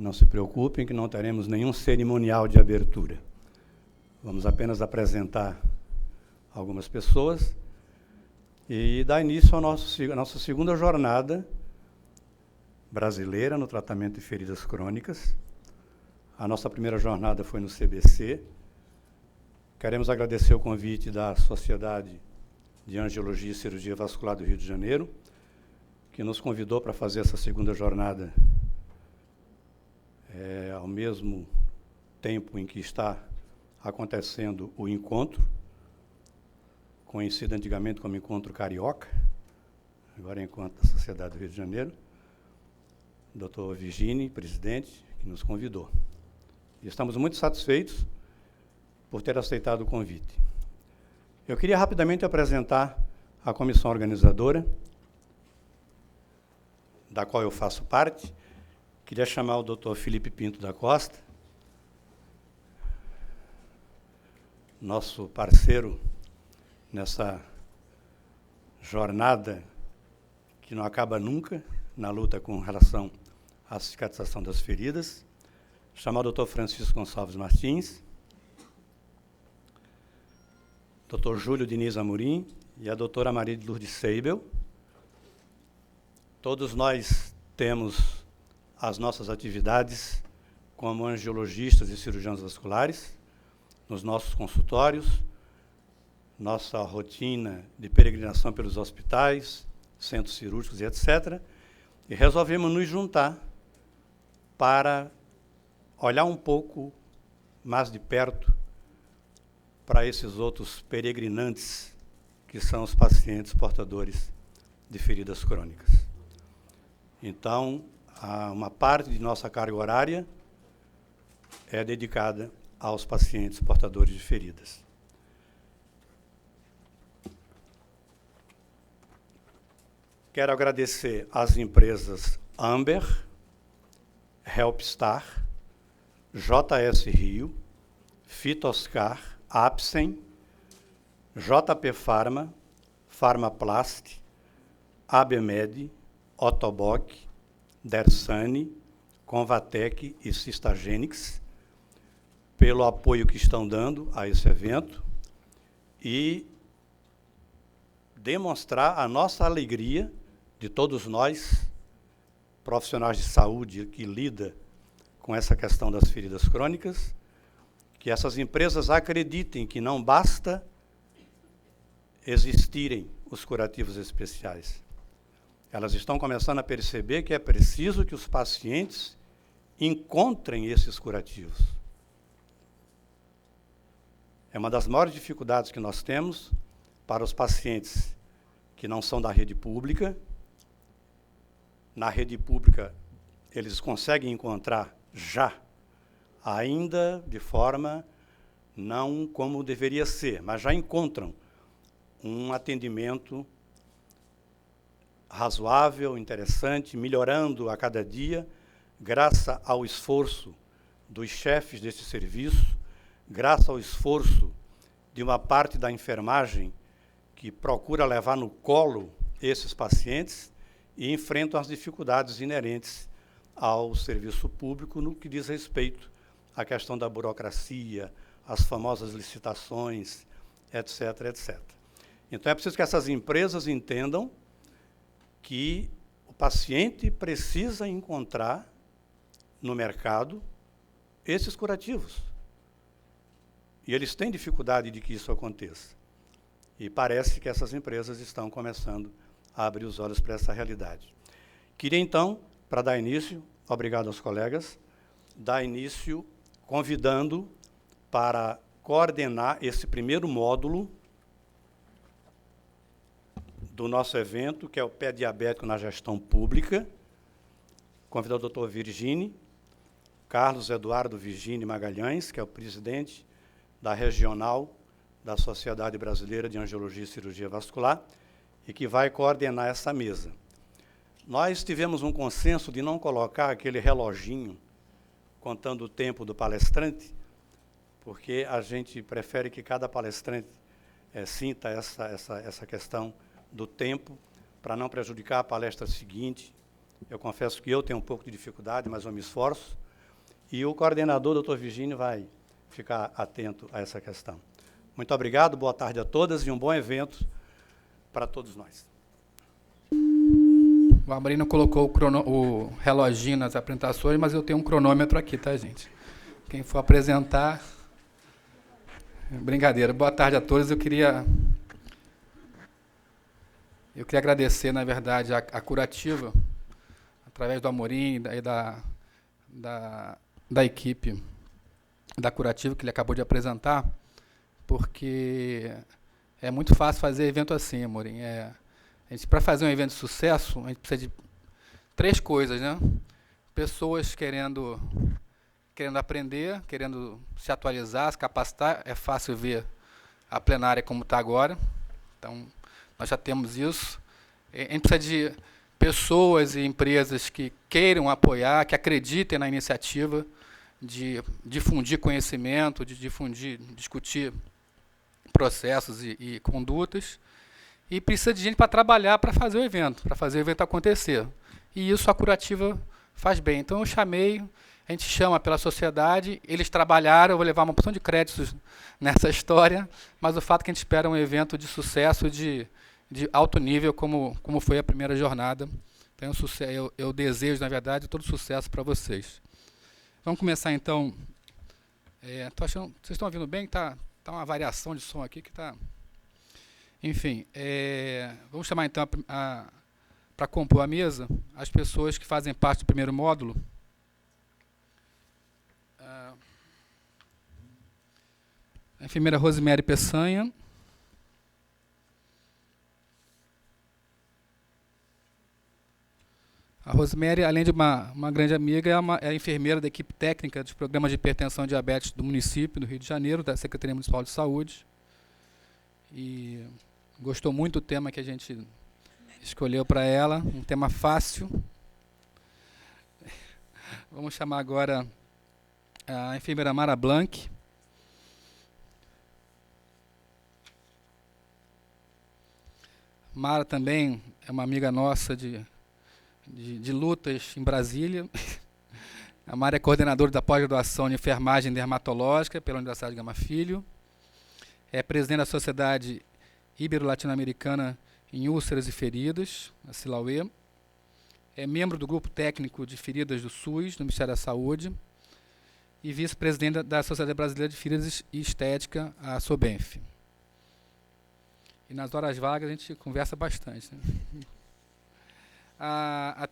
Não se preocupem que não teremos nenhum cerimonial de abertura. Vamos apenas apresentar algumas pessoas e dar início à nossa segunda jornada brasileira no tratamento de feridas crônicas. A nossa primeira jornada foi no CBC. Queremos agradecer o convite da Sociedade de Angiologia e Cirurgia Vascular do Rio de Janeiro, que nos convidou para fazer essa segunda jornada ao mesmo tempo em que está acontecendo o encontro, conhecido antigamente como Encontro Carioca, agora é Encontro da Sociedade do Rio de Janeiro, Dr. Virgini, presidente, que nos convidou. E estamos muito satisfeitos por ter aceitado o convite. Eu queria rapidamente apresentar a comissão organizadora, da qual eu faço parte. Queria chamar o Dr. Felipe Pinto da Costa, nosso parceiro nessa jornada que não acaba nunca, na luta com relação à cicatrização das feridas. Chamar o Dr. Francisco Gonçalves Martins, Dr. Júlio Diniz Amorim e a doutora Maria de Lourdes Seibel. Todos nós temos as nossas atividades como angiologistas e cirurgiões vasculares, nos nossos consultórios, nossa rotina de peregrinação pelos hospitais, centros cirúrgicos e etc. E resolvemos nos juntar para olhar um pouco mais de perto para esses outros peregrinantes que são os pacientes portadores de feridas crônicas. Então, uma parte de nossa carga horária é dedicada aos pacientes portadores de feridas. Quero agradecer às empresas Amber, Helpstar, JS Rio, Fitoscar, Apsen, JP Pharma, Pharmaplast, ABMed, Otoboc, Dersani, Convatec e Cistagenix, pelo apoio que estão dando a esse evento e demonstrar a nossa alegria de todos nós, profissionais de saúde que lidam com essa questão das feridas crônicas, que essas empresas acreditem que não basta existirem os curativos especiais. Elas estão começando a perceber que é preciso que os pacientes encontrem esses curativos. É uma das maiores dificuldades que nós temos para os pacientes que não são da rede pública. Na rede pública, eles conseguem encontrar já, ainda de forma não como deveria ser, mas já encontram um atendimento razoável, interessante, melhorando a cada dia, graças ao esforço dos chefes desse serviço, graças ao esforço de uma parte da enfermagem que procura levar no colo esses pacientes e enfrentam as dificuldades inerentes ao serviço público no que diz respeito à questão da burocracia, as famosas licitações, etc., etc. Então, é preciso que essas empresas entendam que o paciente precisa encontrar no mercado esses curativos. E eles têm dificuldade de que isso aconteça. E parece que essas empresas estão começando a abrir os olhos para essa realidade. Queria, então, para dar início, obrigado aos colegas, dar início convidando para coordenar esse primeiro módulo do nosso evento, que é o Pé Diabético na Gestão Pública, convidar o Dr. Virgini, Carlos Eduardo Virgini Magalhães, que é o presidente da Regional da Sociedade Brasileira de Angiologia e Cirurgia Vascular, e que vai coordenar essa mesa. Nós tivemos um consenso de não colocar aquele reloginho contando o tempo do palestrante, porque a gente prefere que cada palestrante sinta essa questão do tempo, para não prejudicar a palestra seguinte. Eu confesso que eu tenho um pouco de dificuldade, mas eu me esforço. e o coordenador, doutor Virgínio, vai ficar atento a essa questão. Muito obrigado, boa tarde a todas e um bom evento para todos nós. O Abrino colocou o reloginho nas apresentações, mas eu tenho um cronômetro aqui, tá, gente? Quem for apresentar... Brincadeira. Boa tarde a todos. Eu queria agradecer, na verdade, a Curativa, através do Amorim e da equipe da Curativa, que ele acabou de apresentar, porque é muito fácil fazer evento assim, Amorim. Para fazer um evento de sucesso, a gente precisa de 3 coisas, né? Pessoas querendo aprender, querendo se atualizar, se capacitar. É fácil ver a plenária como está agora. Então, nós já temos isso. A gente precisa de pessoas e empresas que queiram apoiar, que acreditem na iniciativa de difundir conhecimento, de discutir processos e condutas. E precisa de gente para trabalhar, para fazer o evento acontecer. E isso a Curativa faz bem. Então, eu chamei, a gente chama pela sociedade, eles trabalharam, eu vou levar uma porção de créditos nessa história, mas o fato é que a gente espera um evento de sucesso, de alto nível, como foi a primeira jornada. Então, eu desejo, na verdade, todo sucesso para vocês. Vamos começar, então. Vocês estão ouvindo bem? Tá uma variação de som aqui que está... Enfim, vamos chamar então para compor a mesa as pessoas que fazem parte do primeiro módulo. A enfermeira Rosemary Peçanha. A Rosemary, além de uma grande amiga, é enfermeira da equipe técnica dos programas de hipertensão e diabetes do município do Rio de Janeiro, da Secretaria Municipal de Saúde. E gostou muito do tema que a gente escolheu para ela, um tema fácil. Vamos chamar agora a enfermeira Mara Blanc. Mara também é uma amiga nossa de lutas em Brasília. A Mara é coordenadora da pós-graduação em enfermagem dermatológica pela Universidade Gama Filho. É presidente da Sociedade Ibero-Latino-Americana em Úlceras e Feridas, a SILAUE. É membro do Grupo Técnico de Feridas do SUS, do Ministério da Saúde. E vice-presidente da Sociedade Brasileira de Feridas e Estética, a SOBENF. E nas horas vagas a gente conversa bastante, né? A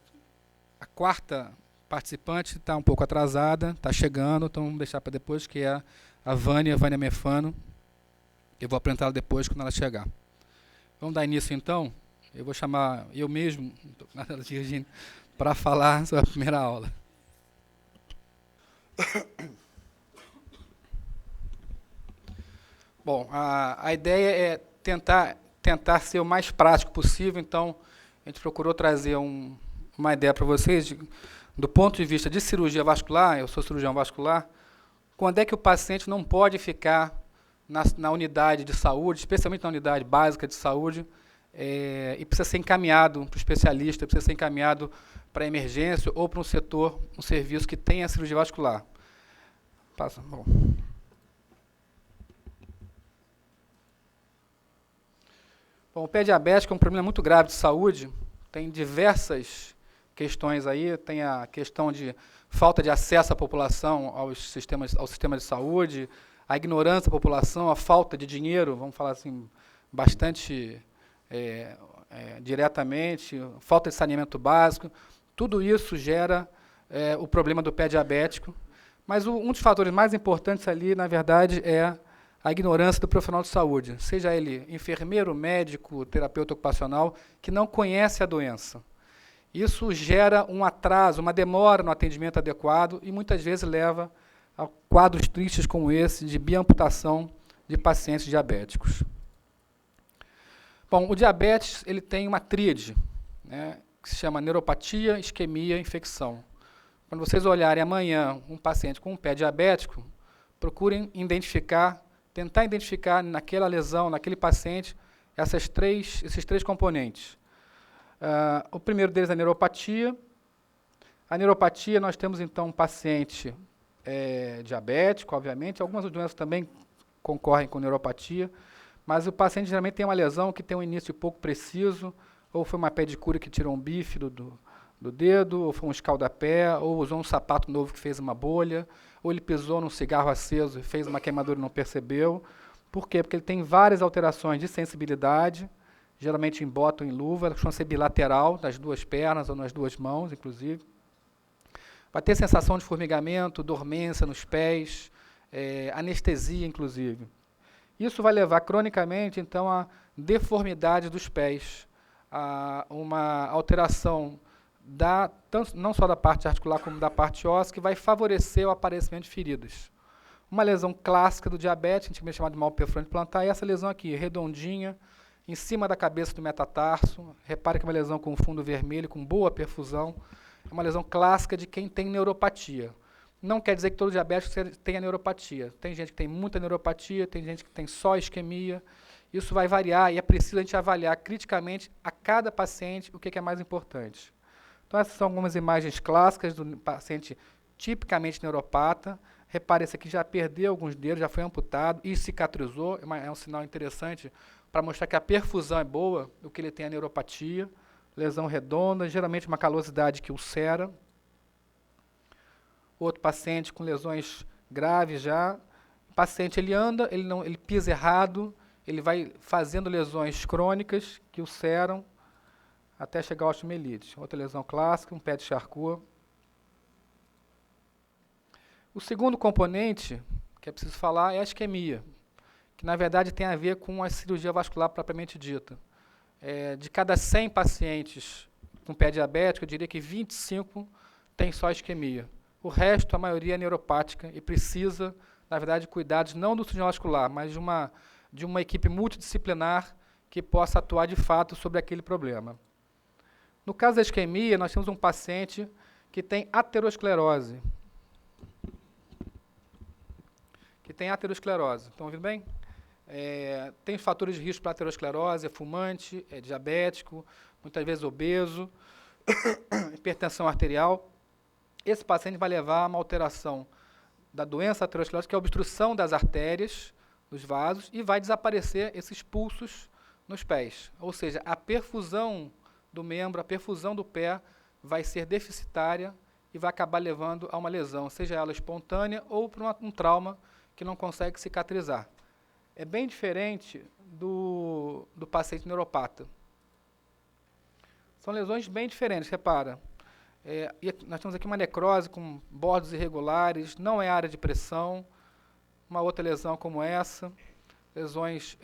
quarta participante está um pouco atrasada, está chegando, então vamos deixar para depois, que é a Vânia Mefano. Eu vou apresentá-la depois, quando ela chegar. Vamos dar início, então. Eu vou chamar eu mesmo, Virgínio, para falar sobre a primeira aula. Bom, a ideia é tentar ser o mais prático possível, então a gente procurou trazer uma ideia para vocês, do ponto de vista de cirurgia vascular. Eu sou cirurgião vascular. Quando é que o paciente não pode ficar na unidade de saúde, especialmente na unidade básica de saúde, e precisa ser encaminhado para o especialista, precisa ser encaminhado para a emergência ou para um serviço que tenha cirurgia vascular. Passa. Bom. Bom, o pé diabético é um problema muito grave de saúde, tem diversas questões aí, tem a questão de falta de acesso à população ao sistema de saúde, a ignorância da população, a falta de dinheiro, vamos falar assim, bastante diretamente, falta de saneamento básico, tudo isso gera o problema do pé diabético. Mas um dos fatores mais importantes ali, na verdade, é a ignorância do profissional de saúde, seja ele enfermeiro, médico, terapeuta ocupacional, que não conhece a doença. Isso gera um atraso, uma demora no atendimento adequado e muitas vezes leva a quadros tristes como esse de biamputação de pacientes diabéticos. Bom, o diabetes ele tem uma tríade, né, que se chama neuropatia, isquemia e infecção. Quando vocês olharem amanhã um paciente com um pé diabético, procurem tentar identificar naquela lesão, naquele paciente, esses três componentes. O primeiro deles é a neuropatia. A neuropatia, nós temos então um paciente diabético, obviamente. Algumas doenças também concorrem com neuropatia, mas o paciente geralmente tem uma lesão que tem um início pouco preciso, ou foi uma pedicure que tirou um bife do dedo, ou foi um escaldapé, ou usou um sapato novo que fez uma bolha, ou ele pisou num cigarro aceso e fez uma queimadura e não percebeu. Por quê? Porque ele tem várias alterações de sensibilidade, geralmente em bota ou em luva, costuma ser bilateral, nas duas pernas ou nas duas mãos, inclusive. Vai ter sensação de formigamento, dormência nos pés, anestesia, inclusive. Isso vai levar cronicamente, então, a deformidade dos pés, a uma alteração tanto, não só da parte articular como da parte óssea, que vai favorecer o aparecimento de feridas. Uma lesão clássica do diabetes, a gente chama de mal perforante plantar, é essa lesão aqui, redondinha, em cima da cabeça do metatarso. Repare que é uma lesão com fundo vermelho, com boa perfusão. É uma lesão clássica de quem tem neuropatia. Não quer dizer que todo diabético tenha neuropatia. Tem gente que tem muita neuropatia, tem gente que tem só isquemia. Isso vai variar e é preciso a gente avaliar criticamente a cada paciente o que é mais importante. Então, essas são algumas imagens clássicas do paciente tipicamente neuropata. Repare, esse aqui já perdeu alguns dedos, já foi amputado e cicatrizou. É um sinal interessante para mostrar que a perfusão é boa, o que ele tem a neuropatia. Lesão redonda, geralmente uma calosidade que ulcera. Outro paciente com lesões graves já. O paciente, ele anda, ele pisa errado, ele vai fazendo lesões crônicas que ulceram até chegar ao osteomielite. Outra lesão clássica, um pé de Charcot. O segundo componente que é preciso falar é a isquemia, que na verdade tem a ver com a cirurgia vascular propriamente dita. De cada 100 pacientes com pé diabético, eu diria que 25 tem só isquemia. O resto, a maioria é neuropática e precisa, na verdade, de cuidados não do cirurgião vascular, mas de uma equipe multidisciplinar que possa atuar de fato sobre aquele problema. No caso da isquemia, nós temos um paciente que tem aterosclerose. Estão ouvindo bem? Tem fatores de risco para aterosclerose, é fumante, é diabético, muitas vezes obeso, hipertensão arterial. Esse paciente vai levar a uma alteração da doença aterosclerótica, que é a obstrução das artérias, dos vasos, e vai desaparecer esses pulsos nos pés. Ou seja, a perfusão do membro, a perfusão do pé vai ser deficitária e vai acabar levando a uma lesão, seja ela espontânea ou por um trauma que não consegue cicatrizar. É bem diferente do paciente neuropata. São lesões bem diferentes, repara. Nós temos aqui uma necrose com bordos irregulares, não é área de pressão. Uma outra lesão como essa, lesões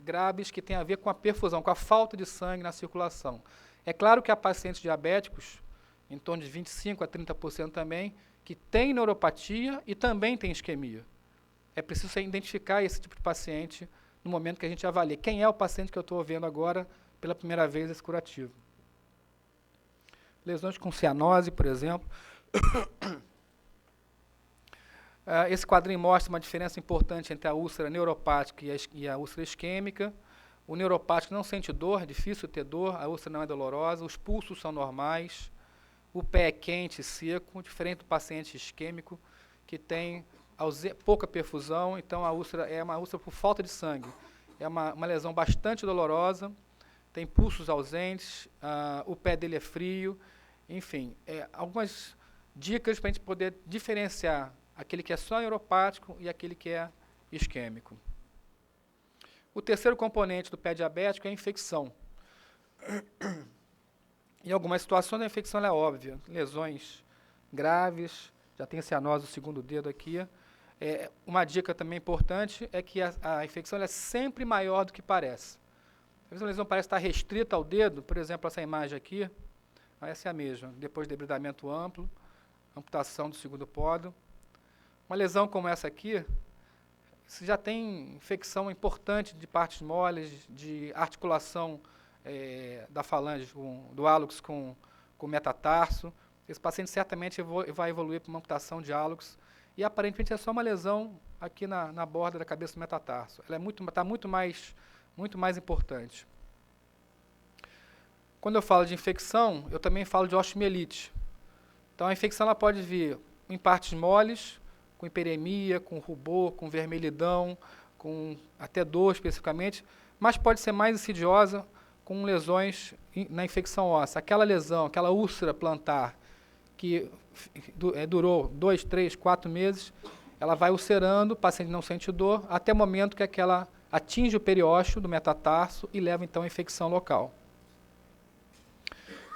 graves que têm a ver com a perfusão, com a falta de sangue na circulação. É claro que há pacientes diabéticos, em torno de 25% a 30% também, que têm neuropatia e também têm isquemia. É preciso identificar esse tipo de paciente no momento que a gente avalia. Quem é o paciente que eu estou vendo agora pela primeira vez esse curativo? Lesões com cianose, por exemplo. Esse quadrinho mostra uma diferença importante entre a úlcera neuropática e a úlcera isquêmica. O neuropático não sente dor, é difícil ter dor, a úlcera não é dolorosa, os pulsos são normais, o pé é quente e seco, diferente do paciente isquêmico, que tem pouca perfusão, então a úlcera é uma úlcera por falta de sangue. É uma lesão bastante dolorosa, tem pulsos ausentes, o pé dele é frio, enfim, algumas dicas para a gente poder diferenciar aquele que é só neuropático e aquele que é isquêmico. O terceiro componente do pé diabético é a infecção. Em algumas situações a infecção é óbvia, lesões graves, já tem cianose do segundo dedo aqui. Uma dica também importante é que a infecção é sempre maior do que parece. Às vezes a lesão parece estar restrita ao dedo, por exemplo, essa imagem aqui, essa é a mesma, depois de debridamento amplo, amputação do segundo pódio. Uma lesão como essa aqui, você já tem infecção importante de partes moles, de articulação da falange, do hálux com o metatarso. Esse paciente certamente vai evoluir para uma amputação de hálux. E aparentemente é só uma lesão aqui na borda da cabeça do metatarso. Ela está muito mais importante. Quando eu falo de infecção, eu também falo de osteomielite. Então a infecção ela pode vir em partes moles, com hiperemia, com rubor, com vermelhidão, com até dor especificamente, mas pode ser mais insidiosa com lesões na infecção óssea. Aquela lesão, aquela úlcera plantar que durou 2, 3, 4 meses, ela vai ulcerando, o paciente não sente dor, até o momento que aquela atinge o periósteo do metatarso e leva então a infecção local.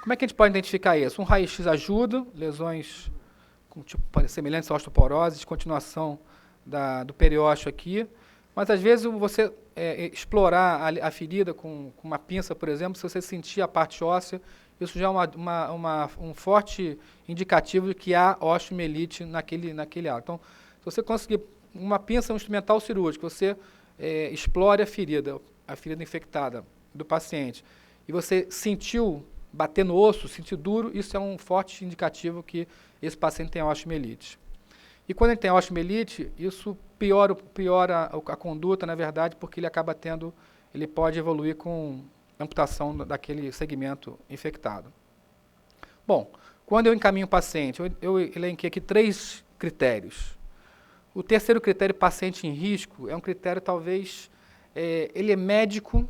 Como é que a gente pode identificar isso? Um raio-x ajuda, lesões com tipo semelhantes à osteoporose, descontinuação do periósteo aqui, mas às vezes você explorar a ferida com uma pinça, por exemplo, se você sentir a parte óssea, isso já é um forte indicativo de que há osteomielite naquele ato. Então, se você conseguir uma pinça, um instrumental cirúrgico, você explore a ferida infectada do paciente, e você sentiu bater no osso, sentir duro, isso é um forte indicativo que esse paciente tem osteomielite. E quando ele tem osteomielite, isso piora a conduta, na verdade, porque ele pode evoluir com amputação daquele segmento infectado. Bom, quando eu encaminho o paciente, eu elenquei aqui 3 critérios. O terceiro critério, paciente em risco, é um critério talvez, ele é médico,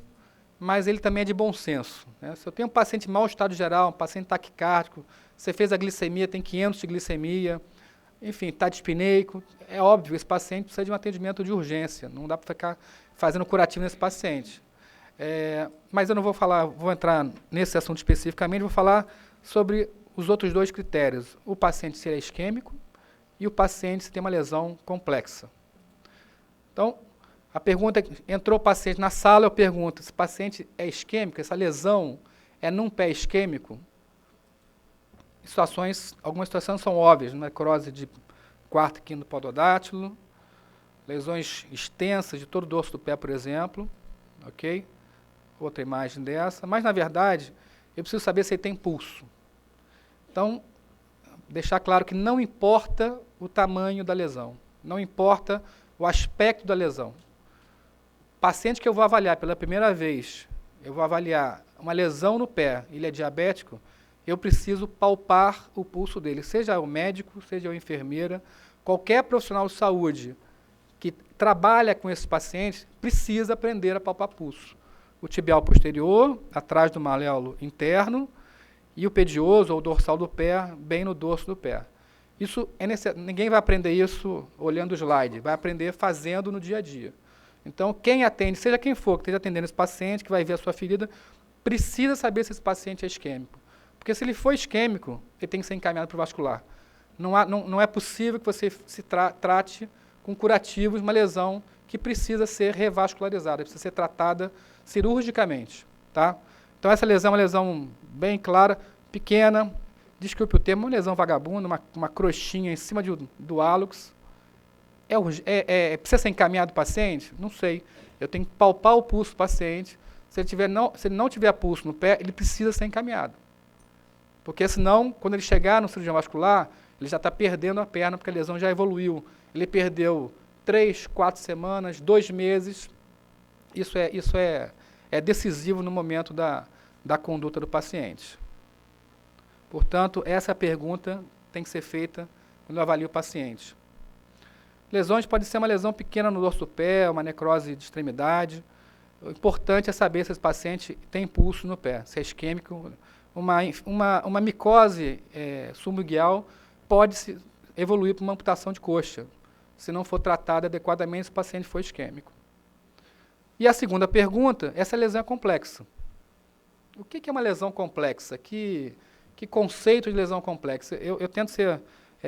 mas ele também é de bom senso, né? Se eu tenho um paciente em mau estado geral, um paciente taquicárdico, você fez a glicemia, tem 500 de glicemia, enfim, está dispneico, é óbvio, esse paciente precisa de um atendimento de urgência, não dá para ficar fazendo curativo nesse paciente. Mas eu não vou entrar nesse assunto especificamente, vou falar sobre os outros 2 critérios, o paciente se é isquêmico e o paciente se tem uma lesão complexa. Então, a pergunta, entrou o paciente na sala, eu pergunto, se o paciente é isquêmico, essa lesão é num pé isquêmico? Algumas situações são óbvias, necrose de 4º e 5º pododátilo, lesões extensas de todo o dorso do pé, por exemplo, ok? Outra imagem dessa, mas na verdade, eu preciso saber se ele tem pulso. Então, deixar claro que não importa o tamanho da lesão, não importa o aspecto da lesão. Paciente que eu vou avaliar pela primeira vez, eu vou avaliar uma lesão no pé, ele é diabético, eu preciso palpar o pulso dele, seja o médico, seja a enfermeira, qualquer profissional de saúde que trabalha com esse paciente precisa aprender a palpar pulso. O tibial posterior, atrás do maléolo interno, e o pedioso ou dorsal do pé, bem no dorso do pé. Isso ninguém vai aprender isso olhando o slide, vai aprender fazendo no dia a dia. Então, quem atende, seja quem for que esteja atendendo esse paciente, que vai ver a sua ferida, precisa saber se esse paciente é isquêmico. Porque se ele for isquêmico, ele tem que ser encaminhado para o vascular. Não é possível que você trate com curativos uma lesão que precisa ser revascularizada, precisa ser tratada cirurgicamente. Tá? Então, essa lesão é uma lesão bem clara, pequena, desculpe o termo, uma lesão vagabunda, uma crostinha em cima do hálux. Precisa ser encaminhado o paciente? Não sei. Eu tenho que palpar o pulso do paciente. Se ele não tiver pulso no pé, ele precisa ser encaminhado. Porque senão, quando ele chegar no cirurgião vascular, ele já está perdendo a perna, porque a lesão já evoluiu. Ele perdeu 3, 4 semanas, 2 meses. Isso é decisivo no momento da conduta do paciente. Portanto, essa pergunta tem que ser feita quando eu avalio o paciente. Lesões pode ser uma lesão pequena no dorso do pé, uma necrose de extremidade. O importante é saber se esse paciente tem pulso no pé, se é isquêmico. Uma micose subungueal pode evoluir para uma amputação de coxa, se não for tratada adequadamente se o paciente for isquêmico. E a segunda pergunta, essa lesão é complexa. O que é uma lesão complexa? Que conceito de lesão complexa? Eu tento ser,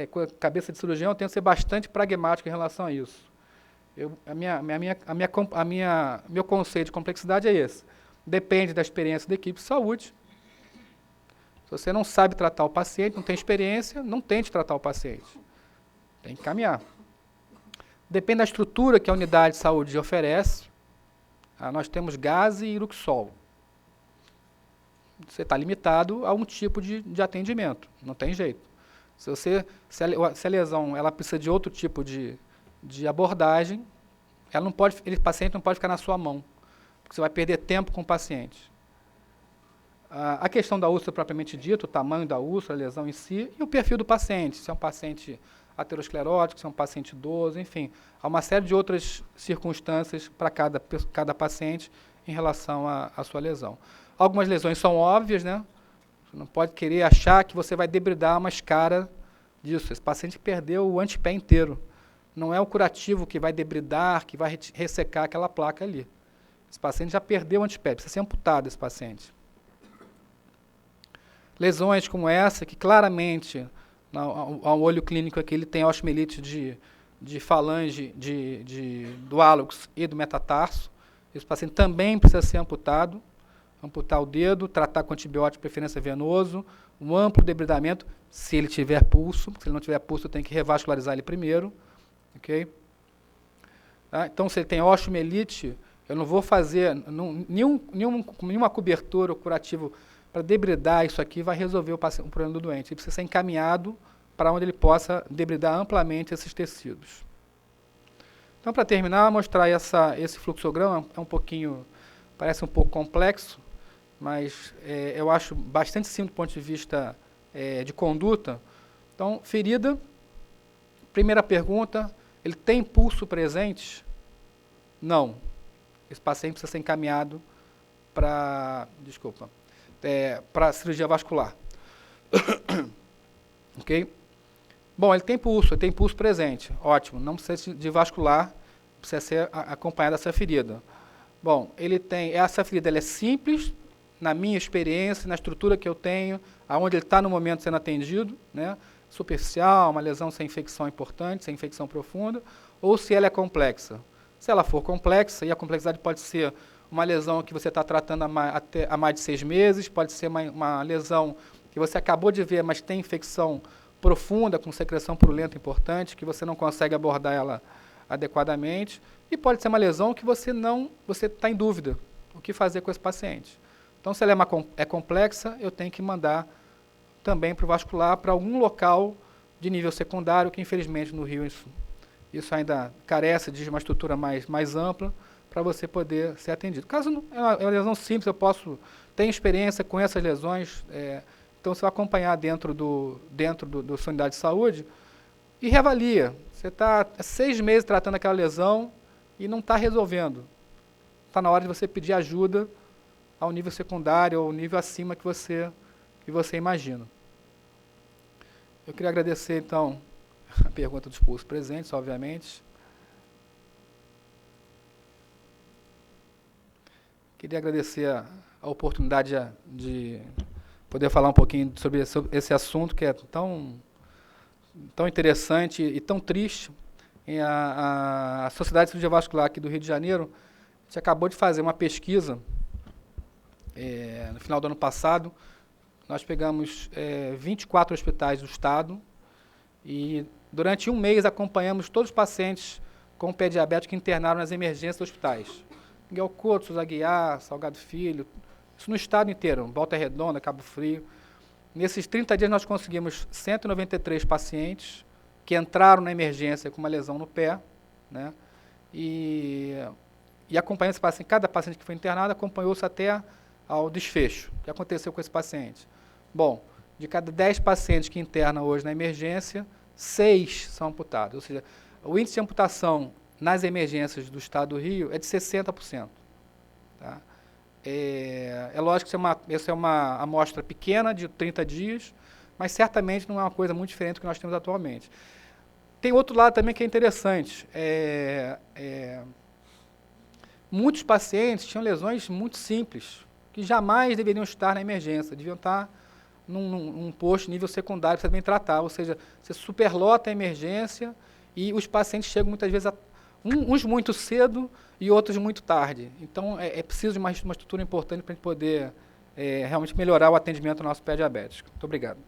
com a cabeça de cirurgião, eu tento ser bastante pragmático em relação a isso. Meu conceito de complexidade é esse. Depende da experiência da equipe de saúde. Se você não sabe tratar o paciente, não tem experiência, não tente tratar o paciente. Tem que caminhar. Depende da estrutura que a unidade de saúde oferece. Nós temos gás e Iruxol. Você está limitado a um tipo de atendimento, não tem jeito. Se a lesão ela precisa de outro tipo de abordagem, o paciente não pode ficar na sua mão, porque você vai perder tempo com o paciente. A questão da úlcera propriamente dita, o tamanho da úlcera, a lesão em si, e o perfil do paciente. Se é um paciente aterosclerótico, se é um paciente idoso, enfim. Há uma série de outras circunstâncias para cada paciente em relação à sua lesão. Algumas lesões são óbvias, né? Você não pode querer achar que você vai debridar uma escara disso. Esse paciente perdeu o antepé inteiro. Não é o curativo que vai debridar, que vai ressecar aquela placa ali. Esse paciente já perdeu o antepé, precisa ser amputado esse paciente. Lesões como essa, que claramente, ao olho clínico aqui, ele tem osteomielite de falange, do hálux e do metatarso. Esse paciente também precisa ser amputado, amputar o dedo, tratar com antibiótico, preferência venoso, um amplo debridamento, se ele tiver pulso. Se ele não tiver pulso, eu tenho que revascularizar ele primeiro. Okay? Tá? Então, se ele tem osteomielite, eu não vou fazer nenhuma cobertura ou curativo para debridar isso aqui, vai resolver o problema do doente. Ele precisa ser encaminhado para onde ele possa debridar amplamente esses tecidos. Então, para terminar, mostrar esse fluxograma, parece um pouco complexo, mas eu acho bastante simples do ponto de vista de conduta. Então, ferida, primeira pergunta, ele tem pulso presente? Não. Esse paciente precisa ser encaminhado para cirurgia vascular. Ok? Bom, ele tem pulso presente, ótimo, não precisa de vascular, precisa ser acompanhada dessa ferida. Bom, essa ferida ela é simples, na minha experiência, na estrutura que eu tenho, aonde ele está no momento sendo atendido, né? Superficial, uma lesão sem infecção importante, sem infecção profunda, ou se ela é complexa. Se ela for complexa, e a complexidade pode ser uma lesão que você está tratando há mais de 6 meses, pode ser uma lesão que você acabou de ver, mas tem infecção profunda, com secreção purulenta importante, que você não consegue abordar ela adequadamente, e pode ser uma lesão que você está em dúvida o que fazer com esse paciente. Então, se ela é complexa, eu tenho que mandar também para o vascular, para algum local de nível secundário, que infelizmente no Rio isso ainda carece de uma estrutura mais ampla, para você poder ser atendido. Caso é uma lesão simples, eu tenho experiência com essas lesões, então você vai acompanhar dentro da sua unidade de saúde e reavalia. Você está há 6 meses tratando aquela lesão e não está resolvendo. Está na hora de você pedir ajuda ao nível secundário ou ao nível acima que você imagina. Eu queria agradecer, então, a pergunta dos pulsos presentes, obviamente. Queria agradecer a oportunidade de poder falar um pouquinho sobre esse assunto que é tão interessante e tão triste. A Sociedade de Cirurgia Vascular aqui do Rio de Janeiro, a gente acabou de fazer uma pesquisa no final do ano passado. Nós pegamos 24 hospitais do estado e durante um mês acompanhamos todos os pacientes com pé diabético que internaram nas emergências dos hospitais. Miguel Couto, Souza Aguiar, Salgado Filho, isso no estado inteiro, Volta Redonda, Cabo Frio. Nesses 30 dias nós conseguimos 193 pacientes que entraram na emergência com uma lesão no pé, né? E acompanhando esse paciente, cada paciente que foi internado acompanhou-se até ao desfecho. O que aconteceu com esse paciente? Bom, de cada 10 pacientes que internam hoje na emergência, 6 são amputados. Ou seja, o índice de amputação nas emergências do estado do Rio é de 60%. Tá? É lógico que essa é uma amostra pequena, de 30 dias, mas certamente não é uma coisa muito diferente do que nós temos atualmente. Tem outro lado também que é interessante. Muitos pacientes tinham lesões muito simples, que jamais deveriam estar na emergência, deviam estar num posto nível secundário para também tratar, ou seja, você superlota a emergência e os pacientes chegam muitas vezes, uns muito cedo e outros muito tarde. Então, é preciso de uma estrutura importante para a gente poder realmente melhorar o atendimento do nosso pé diabético. Muito obrigado.